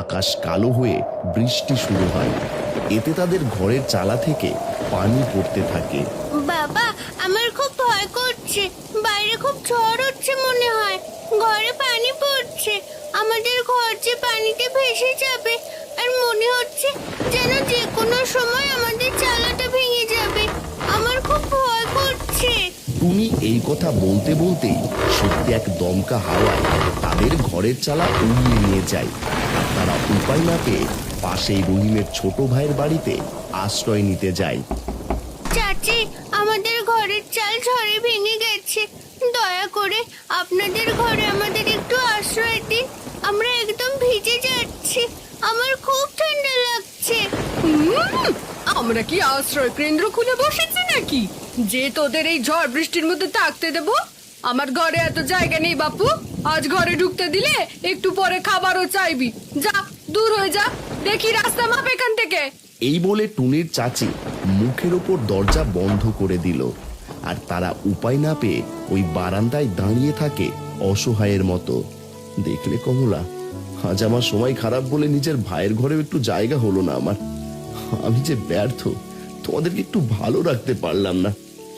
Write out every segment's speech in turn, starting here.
আকাশ কালো হয়ে বৃষ্টি শুরু হয়। এতে তাদের ঘরের চালা থেকে পানি পড়তে থাকে। বাবা, আমার খুব ভয় করছে। বাইরে খুব ঝড় হচ্ছে মনে হয়। ঘরে পানি পড়ছে। আমাদের ঘর যে পানিতে ভেসে যাবে। আর মনে হচ্ছে যেন যে কোনো সময় আমাদের চালাটা ভেঙে যাবে। আমার খুব ভয় করছে। টুনি এই কথা বলতে বলতেই সত্যি এক দমকা হাওয়ায় তাদের ঘরের চালা উড়িয়ে নিয়ে যায়। আর তারা উপায় না পেয়ে পাশেই রহিমের ছোট ভাইয়ের বাড়িতে আশ্রয় নিতে যায়। চাচি, আমাদের ঘরের চাল ঝড়ে ভেঙে গেছে। দয়া করে আপনাদের ঘরে আমাদের একটু আশ্রয় দিন। আমরা একদম ভিজে যাচ্ছি। আমার খুব ঠান্ডা লাগছে। আমরা কি আশ্রয় কেন্দ্র খুলে বসেছি নাকি যে তোদের এই ঝড় বৃষ্টির মধ্যে থাকতে দেব? আমার ঘরে এত জায়গা নেই বাপু। আজ ঘরে ঢুকতে দিলে একটু পরে খাবারও চাইবি। যা, দূর হয়ে যা, দেখি রাস্তা মাপ এখান থেকে। এই বলে টুনির চাচি মুখের ওপর দরজা বন্ধ করে দিল। আর তারা উপায় না পেয়ে ওই বারান্দায় দাঁড়িয়ে থাকে অসহায়ের মতো। দেখলে কমলা, আজ আমার সময় খারাপ বলে নিজের ভাইয়ের ঘরেও একটু জায়গা হলো না আমার। আমি যে ব্যর্থ, তোমাদেরকে একটু ভালো রাখতে পারলাম না।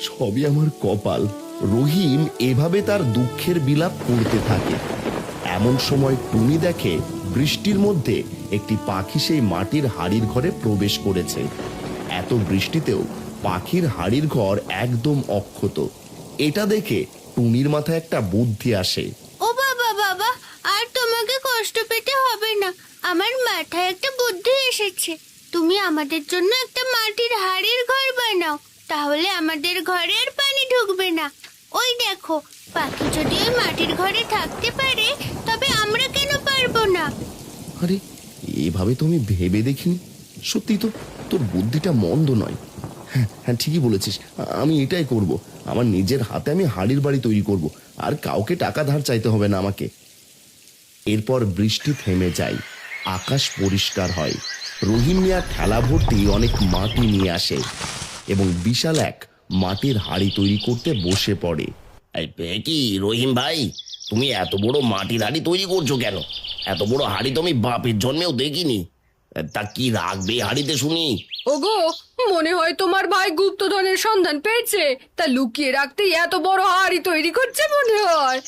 সবই আমার কপাল। রহিম এভাবে তার দুঃখের বিলাপ করতে থাকে। এমন সময় টুনি দেখে বৃষ্টির মধ্যে একটি পাখি সেই মাটির হাড়ির ঘরে প্রবেশ করেছে। এত বৃষ্টিতেও পাখির হাড়ির ঘর একদম অক্ষত। এটা দেখে টুনির মাথায় একটা বুদ্ধি আসে। ও বাবা, বাবা, আর তোমাকে কষ্ট পেতে হবে না। আমার মাথায় একটা বুদ্ধি এসেছে। তুমি আমাদের জন্য একটা মাটির হাড়ির ঘর বানাও। তাহলে আমাদের ঘরে আর পানি ঢুকবে না। ওই দেখো, পাখি যদি ওই মাটির ঘরে থাকতে পারে, তবে আমরা কেন পারবো না? আরে, এভাবে তো আমি ভেবে দেখিনি। সত্যি তো, তোর বুদ্ধিটা মন্দ নয়। হ্যাঁ হ্যাঁ, ঠিকই বলেছিস। আমি এটাই করব। আমার নিজের হাতে আমি হাড়ির বাড়ি তৈরি করব, আর কাউকে টাকা ধার চাইতে হবে না আমাকে। এরপর বৃষ্টি থেমে যায়, আকাশ পরিষ্কার হয়। রহিম মিয়া ঠেলা ভর্তি অনেক মাটি নিয়ে আসে এবং বিশাল এক মাটির হাড়ি তৈরি করতে বসে পড়ে। এই কি রহিম ভাই, তুমি এত বড় মাটির হাড়ি তৈরি করছো কেন? এত বড় হাড়ি তো আমি বাপের জন্মেও দেখিনি। তা কি রাখবে হাড়িতে শুনি? ওগো, মনে হয় তোমার ভাই গুপ্তধনের সন্ধান পেয়েছে, তা লুকিয়ে রাখতে এত বড় হাড়ি তৈরি করছে মনে হয়।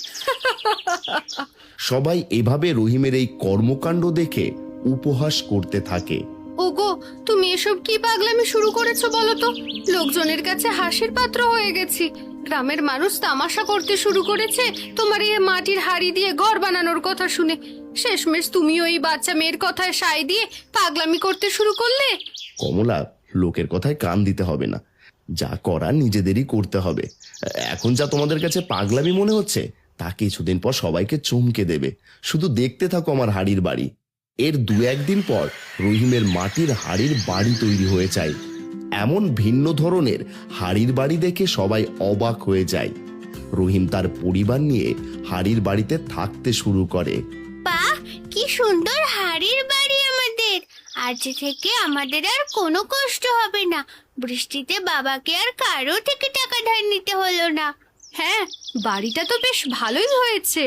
সবাই এভাবে রহিমের এই কর্মকাণ্ড দেখে উপহাস করতে থাকে। ওগো, তুমি এসব কি পাগলামি শুরু করেছো বলো তো? লোকজনের কাছে হাসির পাত্র হয়ে গেছি। গ্রামের মানুষ তামাশা করতে শুরু করেছে তোমার এই মাটির হাড়ি দিয়ে ঘর বানানোর কথা শুনে। শেষমেশ তুমি ওই বাচ্চা মেয়ের কথায় সায় দিয়ে পাগলামি করতে শুরু করলে। কমলা, লোকের কথায় কান দিতে হবে না। যা করার নিজেদেরই করতে হবে। এখন যা তোমাদের কাছে পাগলামি মনে হচ্ছে, তা কিছুদিন পর সবাইকে চমকে দেবে। শুধু দেখতে থাকো আমার হাড়ির বাড়ি। এর দু একদিন পর রহিমের মাটির হাড়ির বাড়ি তৈরি হয়ে যায়। এমন ভিন্ন ধরনের হাড়ির বাড়ি দেখে সবাই অবাক হয়ে যায়। রহিম তার পরিবার নিয়ে হাড়ির বাড়িতে থাকতে শুরু করে। বাহ, কি সুন্দর হাড়ির বাড়ি আমাদের। আজ থেকে আমাদের আর কোনো কষ্ট হবে না। বৃষ্টিতে বাবাকে আর কারো থেকে টাকা ধার নিতে হলো না। হ্যাঁ, বাড়িটা তো বেশ ভালোই হয়েছে।